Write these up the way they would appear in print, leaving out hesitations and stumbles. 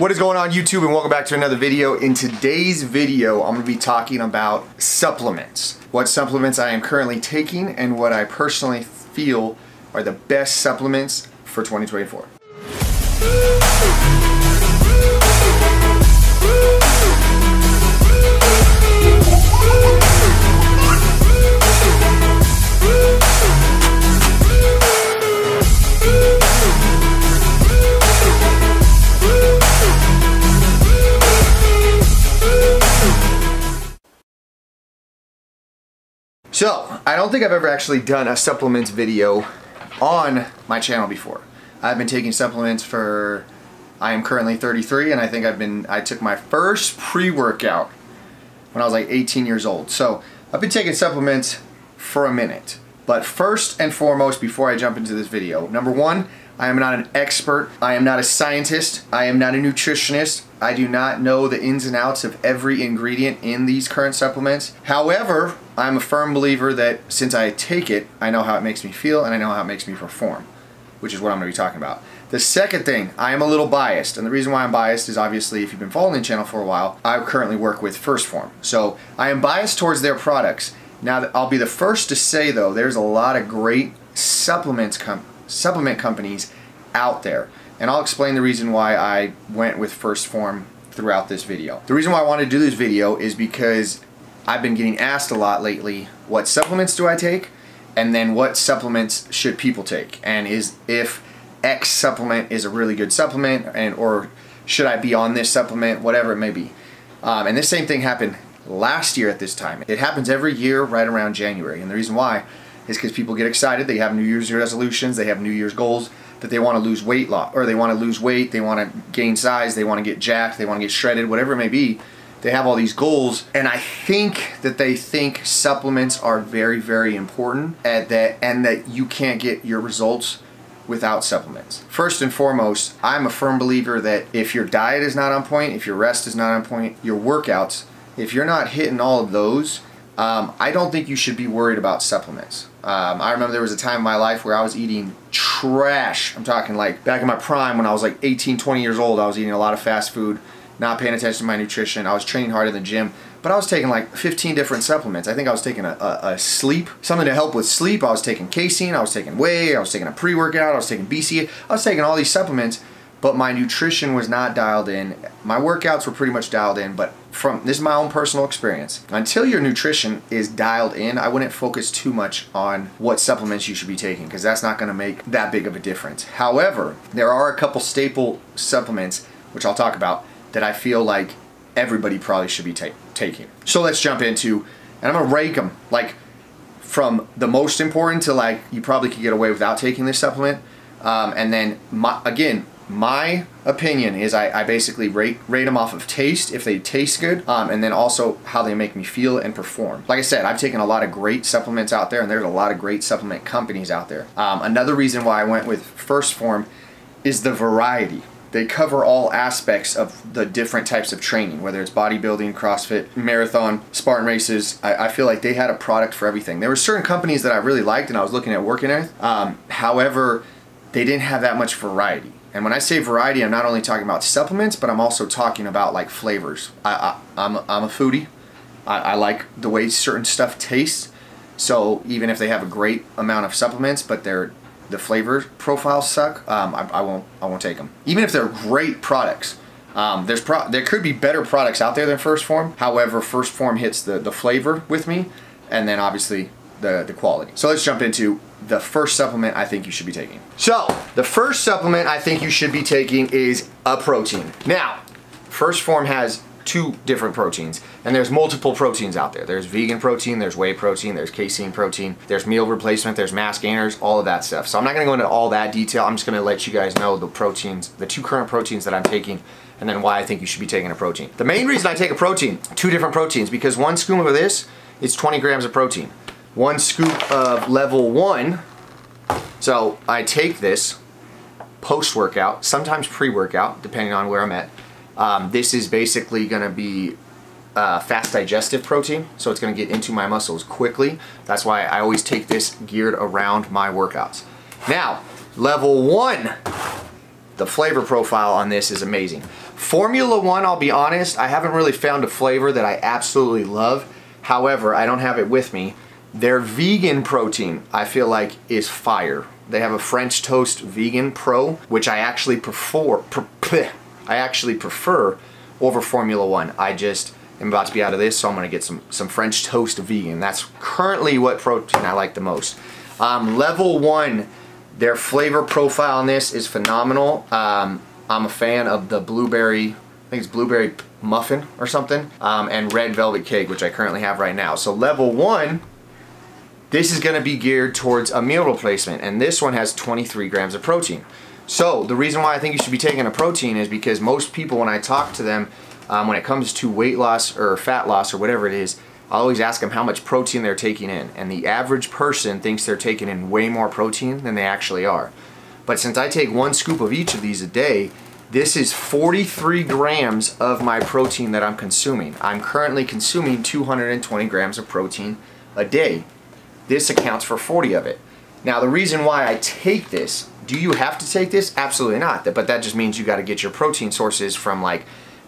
What is going on YouTube, and welcome back to another video. In today's video, I'm going to be talking about supplements. What supplements I am currently taking and what I personally feel are the best supplements for 2024. So, I don't think I've ever actually done a supplements video on my channel before. I've been taking supplements for, I am currently 33, and I think I took my first pre-workout when I was like 18 years old. So, I've been taking supplements for a minute. But first and foremost, before I jump into this video, number one, I am not an expert, I am not a scientist, I am not a nutritionist. I do not know the ins and outs of every ingredient in these current supplements. However, I'm a firm believer that since I take it, I know how it makes me feel and I know how it makes me perform, which is what I'm going to be talking about. The second thing, I am a little biased, and the reason why I'm biased is obviously if you've been following the channel for a while, I currently work with Phorm. So I am biased towards their products. Now, I'll be the first to say though, there's a lot of great supplement companies out there. And I'll explain the reason why I went with Phorm throughout this video. The reason why I wanted to do this video is because I've been getting asked a lot lately, what supplements do I take? And then what supplements should people take? And if X supplement is a really good supplement, or should I be on this supplement, whatever it may be. And this same thing happened last year at this time. It happens every year right around January. And the reason why is because people get excited, they have New Year's resolutions, they have New Year's goals, that they want to lose weight or they want to lose weight, they want to gain size, they want to get jacked, they want to get shredded, whatever it may be. They have all these goals, and I think that they think supplements are very, very important and that you can't get your results without supplements. First and foremost, I'm a firm believer that if your diet is not on point, if your rest is not on point, your workouts, if you're not hitting all of those, I don't think you should be worried about supplements. I remember there was a time in my life where I was eating trash. I'm talking like back in my prime when I was like 18, 20 years old. I was eating a lot of fast food, not paying attention to my nutrition. I was training hard in the gym, but I was taking like 15 different supplements. I think I was taking something to help with sleep. I was taking casein, I was taking whey, I was taking a pre-workout, I was taking BCA. I was taking all these supplements, but my nutrition was not dialed in. My workouts were pretty much dialed in, but this is my own personal experience. Until your nutrition is dialed in, I wouldn't focus too much on what supplements you should be taking, because that's not going to make that big of a difference. However, there are a couple staple supplements, which I'll talk about, that I feel like everybody probably should be taking. So let's jump into, and I'm going to rank them like from the most important to like you probably could get away without taking this supplement. And then my opinion is I basically rate them off of taste, if they taste good, and then also how they make me feel and perform. Like I said, I've taken a lot of great supplements out there, and there's a lot of great supplement companies out there. Another reason why I went with Phorm is the variety. They cover all aspects of the different types of training, whether it's bodybuilding, CrossFit, marathon, Spartan races. I feel like they had a product for everything. There were certain companies that I really liked and I was looking at working with. However, they didn't have that much variety. And when I say variety, I'm not only talking about supplements, but I'm also talking about like flavors. I'm a foodie. I like the way certain stuff tastes. So even if they have a great amount of supplements, but the flavor profiles suck, I won't take them. Even if they're great products. There could be better products out there than Phorm. However, Phorm hits the flavor with me, and then obviously the quality. So let's jump into the first supplement I think you should be taking. So, the first supplement I think you should be taking is a protein. Now, Phorm has two different proteins, and there's multiple proteins out there. There's vegan protein, there's whey protein, there's casein protein, there's meal replacement, there's mass gainers, all of that stuff. So I'm not gonna go into all that detail. I'm just gonna let you guys know the proteins, the two current proteins that I'm taking, and then why I think you should be taking a protein. The main reason I take a protein, two different proteins, because one scoop of this is 20 grams of protein. One scoop of level 1, so I take this post-workout, sometimes pre-workout, depending on where I'm at. This is basically going to be fast digestive protein, so it's going to get into my muscles quickly. That's why I always take this geared around my workouts. Now, level 1, The flavor profile on this is amazing. Formula One, I'll be honest, I haven't really found a flavor that I absolutely love. However, I don't have it with me. Their vegan protein, I feel like, is fire. They have a French Toast Vegan Pro, which I actually prefer over Formula One. I just am about to be out of this, so I'm gonna get some French Toast Vegan. That's currently what protein I like the most. Level 1, their flavor profile on this is phenomenal. I'm a fan of the blueberry, I think it's blueberry muffin or something, and red velvet cake, which I currently have right now. So level 1, this is going to be geared towards a meal replacement, and this one has 23 grams of protein. So the reason why I think you should be taking a protein is because most people, when I talk to them, when it comes to weight loss or fat loss or whatever it is, I always ask them how much protein they're taking in, and the average person thinks they're taking in way more protein than they actually are. But since I take 1 scoop of each of these a day, this is 43 grams of my protein that I'm consuming. I'm currently consuming 220 grams of protein a day. This accounts for 40 of it. Now the reason why I take this, do you have to take this? Absolutely not. But that just means you got to get your protein sources from like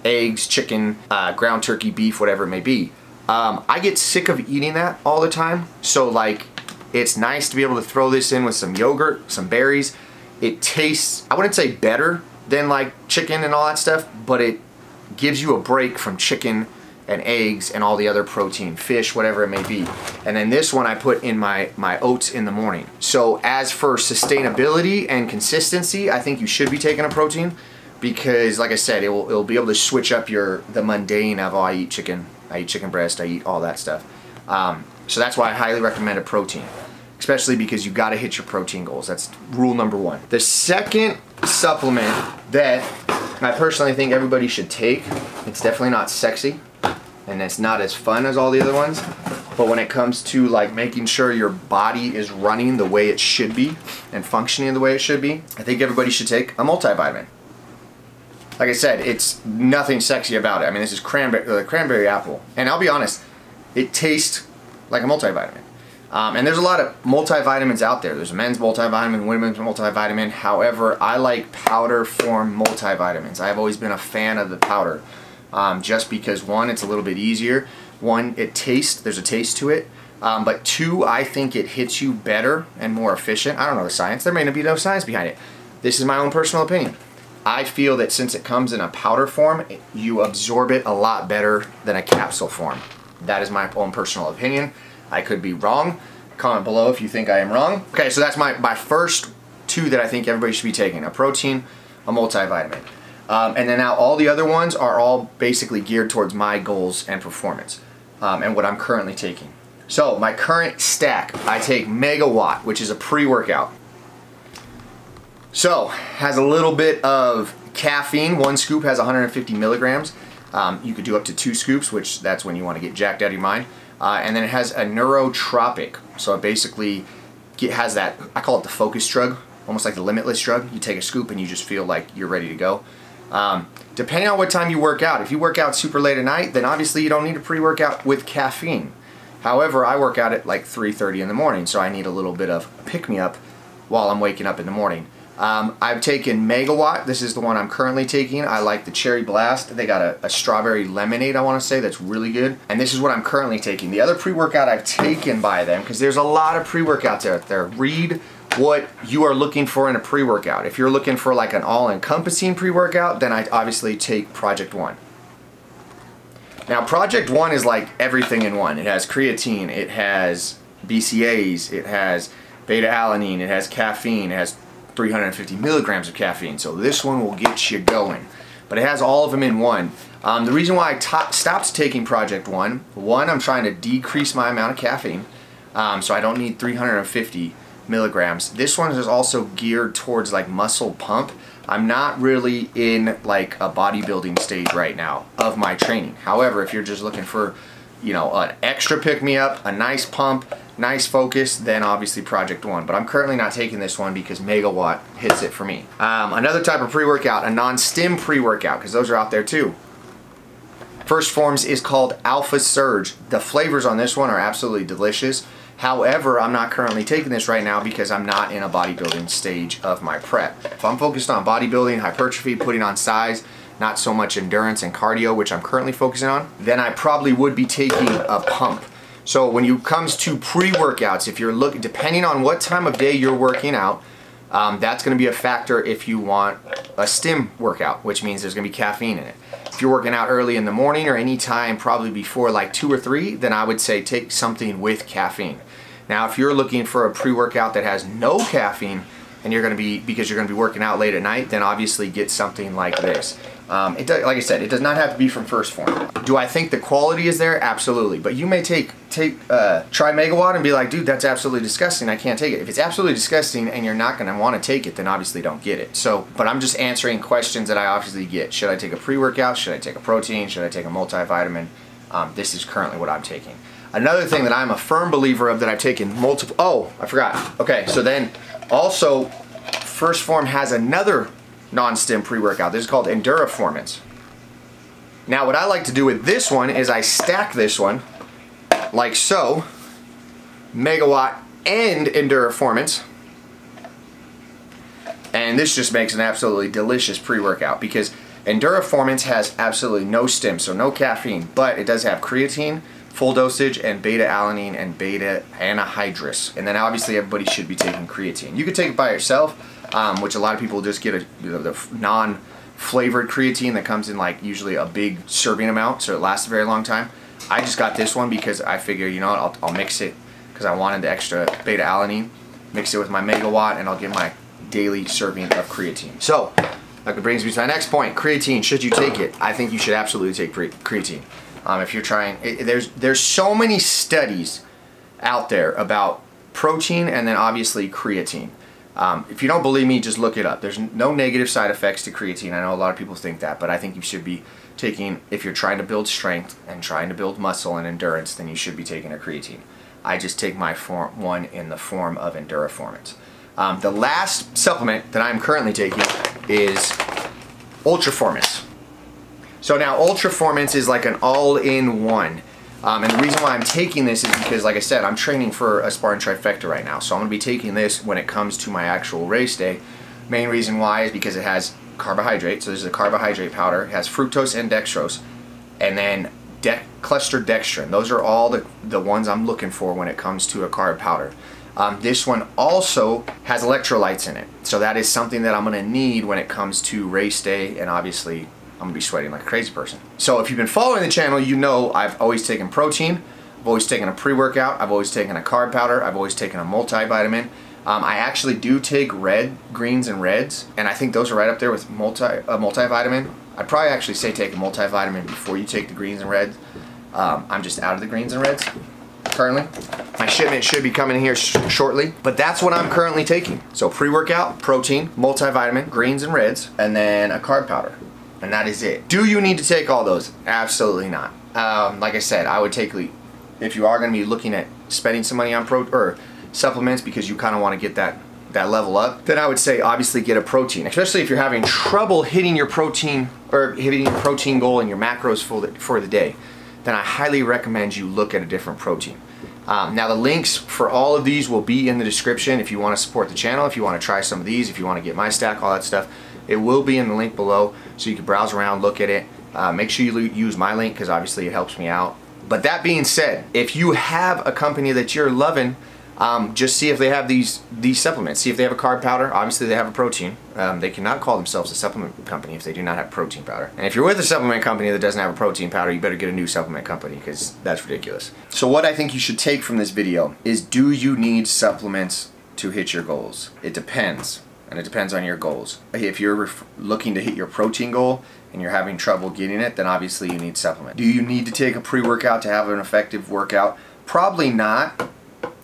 eggs, chicken, ground turkey, beef, whatever it may be. I get sick of eating that all the time. So like, it's nice to be able to throw this in with some yogurt, some berries. It tastes, I wouldn't say better than like chicken and all that stuff, but it gives you a break from chicken and eggs and all the other protein, fish, whatever it may be. And then this one I put in my oats in the morning. So as for sustainability and consistency, I think you should be taking a protein because, like I said, it'll be able to switch up the mundane of, oh, I eat chicken breast, I eat all that stuff. So that's why I highly recommend a protein, especially because you got to hit your protein goals. That's rule number 1. The second supplement that I personally think everybody should take, it's definitely not sexy and it's not as fun as all the other ones, but when it comes to like making sure your body is running the way it should be and functioning the way it should be, I think everybody should take a multivitamin. Like I said, it's nothing sexy about it. I mean, this is cranberry apple, and I'll be honest, it tastes like a multivitamin. And there's a lot of multivitamins out there. There's a men's multivitamin, women's multivitamin. However, I like powder form multivitamins. I've always been a fan of the powder, just because 1, it's a little bit easier. 1, there's a taste to it. But 2, I think it hits you better and more efficient. I don't know the science. There may not be no science behind it. This is my own personal opinion. I feel that since it comes in a powder form, you absorb it a lot better than a capsule form. That is my own personal opinion. I could be wrong. Comment below if you think I am wrong. Okay, so that's my first 2 that I think everybody should be taking. A protein, a multivitamin. And then now all the other ones are all basically geared towards my goals and performance, and what I'm currently taking. So my current stack, I take Megawatt, which is a pre-workout. So, has a little bit of caffeine. 1 scoop has 150 milligrams. You could do up to 2 scoops, which that's when you want to get jacked out of your mind. And then it has a neurotropic. So it basically has that, I call it the focus drug, almost like the limitless drug. You take a scoop and you just feel like you're ready to go. Depending on what time you work out. If you work out super late at night, then obviously you don't need a pre-workout with caffeine. However, I work out at like 3:30 in the morning, so I need a little bit of pick-me-up while I'm waking up in the morning. I've taken Megawatt. This is the one I'm currently taking. I like the Cherry Blast. They got a strawberry lemonade, I want to say, that's really good. And this is what I'm currently taking. The other pre-workout I've taken by them, because there's a lot of pre-workouts out there. Read what you are looking for in a pre-workout. If you're looking for like an all-encompassing pre-workout, then I obviously take Project One. Now, Project One is like everything in one. It has creatine, it has BCAAs, it has beta-alanine, it has caffeine, it has 350 milligrams of caffeine, so this one will get you going. But it has all of them in one. The reason why I stopped taking Project One, I'm trying to decrease my amount of caffeine, so I don't need 350 milligrams. This one is also geared towards like muscle pump. I'm not really in like a bodybuilding stage right now of my training. However, if you're just looking for, you know, an extra pick-me-up, a nice pump, nice focus, then obviously Project One. But I'm currently not taking this one because Megawatt hits it for me. Another type of pre-workout, a non-stim pre-workout, because those are out there too. First Phorm's is called Alpha Surge. The flavors on this one are absolutely delicious. However, I'm not currently taking this right now because I'm not in a bodybuilding stage of my prep. If I'm focused on bodybuilding, hypertrophy, putting on size, not so much endurance and cardio, which I'm currently focusing on, then I probably would be taking a pump. So when it comes to pre-workouts, if you're looking, depending on what time of day you're working out, that's going to be a factor if you want a stim workout, which means there's going to be caffeine in it. If you're working out early in the morning or any time probably before like 2 or 3, then I would say take something with caffeine. Now, if you're looking for a pre-workout that has no caffeine, and you're going to be, because you're going to be working out late at night, then obviously get something like this. Like I said, it does not have to be from Phorm. Do I think the quality is there? Absolutely. But you may try Megawatt and be like, dude, that's absolutely disgusting. I can't take it. If it's absolutely disgusting and you're not going to want to take it, then obviously don't get it. So, but I'm just answering questions that I obviously get. Should I take a pre-workout? Should I take a protein? Should I take a multivitamin? This is currently what I'm taking. Another thing that I'm a firm believer of that I've taken multiple, oh, I forgot. Okay, so then also, Phorm has another non-stim pre-workout. This is called Enduraformance. Now what I like to do with this one is I stack this one like so, Megawatt and Enduraformance, and this just makes an absolutely delicious pre-workout because Enduraformance has absolutely no stim, so no caffeine, but it does have creatine, full dosage, and beta-alanine and beta-anhydrous. And then obviously everybody should be taking creatine. You could take it by yourself, which a lot of people just get the non-flavored creatine that comes in like usually a big serving amount, so it lasts a very long time. I just got this one because I figure, you know what, I'll mix it because I wanted the extra beta-alanine, mix it with my Megawatt, and I'll get my daily serving of creatine. So that brings me to my next point. Creatine, should you take it? I think you should absolutely take creatine. If you're trying, there's so many studies out there about protein and then obviously creatine. If you don't believe me, just look it up. There's no negative side effects to creatine. I know a lot of people think that, but I think you should be taking, if you're trying to build strength and trying to build muscle and endurance, then you should be taking a creatine. I just take my one in the form of Enduraformance. The last supplement that I'm currently taking is Ultraformance. So now Ultraformance is like an all-in-one. And the reason why I'm taking this is because, like I said, I'm training for a Spartan Trifecta right now. So I'm going to be taking this when it comes to my actual race day. Main reason why is because it has carbohydrate. So this is a carbohydrate powder. It has fructose and dextrose. And then clustered dextrin. Those are all the ones I'm looking for when it comes to a carb powder. This one also has electrolytes in it. So that is something that I'm going to need when it comes to race day, and obviously I'm going to be sweating like a crazy person. So if you've been following the channel, you know I've always taken protein, I've always taken a pre-workout, I've always taken a carb powder, I've always taken a multivitamin. I actually do take greens and reds, and I think those are right up there with multivitamin. I'd probably actually say take a multivitamin before you take the greens and reds. I'm just out of the greens and reds currently. My shipment should be coming here shortly, but that's what I'm currently taking. So pre-workout, protein, multivitamin, greens and reds, and then a carb powder. And that is it. Do you need to take all those? Absolutely not. Like I said, I would take, if you are going to be looking at spending some money on supplements because you kind of want to get that level up, then I would say obviously get a protein, especially if you're having trouble hitting your protein or hitting your protein goal and your macros for the day. Then I highly recommend you look at a different protein. Now the links for all of these will be in the description if you want to support the channel, if you want to try some of these, if you want to get my stack, all that stuff. It will be in the link below, so you can browse around, look at it. Make sure you use my link because obviously it helps me out. But that being said, if you have a company that you're loving, just see if they have these supplements. See if they have a carb powder. Obviously they have a protein. They cannot call themselves a supplement company if they do not have protein powder. And if you're with a supplement company that doesn't have a protein powder, you better get a new supplement company because that's ridiculous. So what I think you should take from this video is, do you need supplements to hit your goals? It depends. And it depends on your goals. If you're looking to hit your protein goal and you're having trouble getting it, then obviously you need supplement. Do you need to take a pre-workout to have an effective workout? Probably not.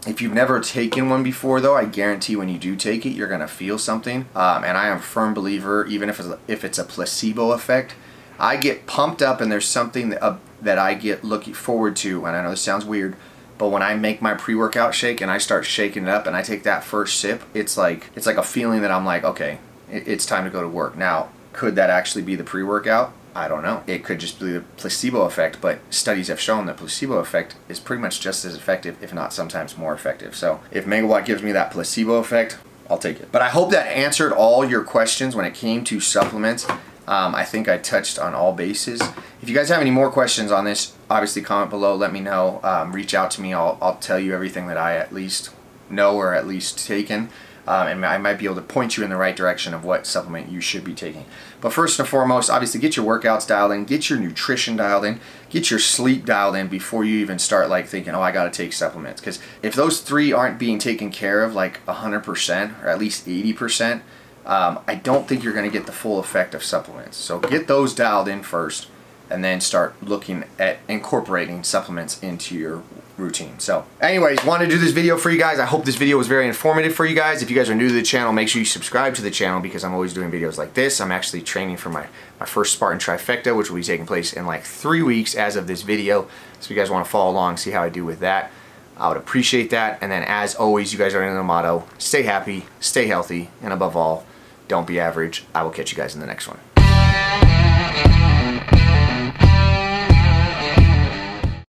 If you've never taken one before though, I guarantee when you do take it, you're gonna feel something. And I am a firm believer, even if it's a placebo effect, I get pumped up and there's something that I get looking forward to, and I know this sounds weird, but when I make my pre-workout shake and I start shaking it up and I take that first sip, it's like a feeling that I'm like, okay, it's time to go to work. Now, could that actually be the pre-workout? I don't know. It could just be the placebo effect, but studies have shown that placebo effect is pretty much just as effective, if not sometimes more effective. So if Megawatt gives me that placebo effect, I'll take it. But I hope that answered all your questions when it came to supplements. I think I touched on all bases. If you guys have any more questions on this, obviously comment below, let me know. Reach out to me, I'll tell you everything that I at least know or at least taken. And I might be able to point you in the right direction of what supplement you should be taking. But first and foremost, obviously get your workouts dialed in, get your nutrition dialed in, get your sleep dialed in before you even start like thinking, oh, I gotta take supplements. Because if those three aren't being taken care of like 100% or at least 80%, I don't think you're gonna get the full effect of supplements. So get those dialed in first and then start looking at incorporating supplements into your routine. So anyways, wanted to do this video for you guys. I hope this video was very informative for you guys. If you guys are new to the channel, make sure you subscribe to the channel because I'm always doing videos like this. I'm actually training for my first Spartan Trifecta, which will be taking place in like 3 weeks as of this video. So if you guys want to follow along, see how I do with that, I would appreciate that. And then as always, you guys are in the motto, stay happy, stay healthy, and above all, don't be average. I will catch you guys in the next one.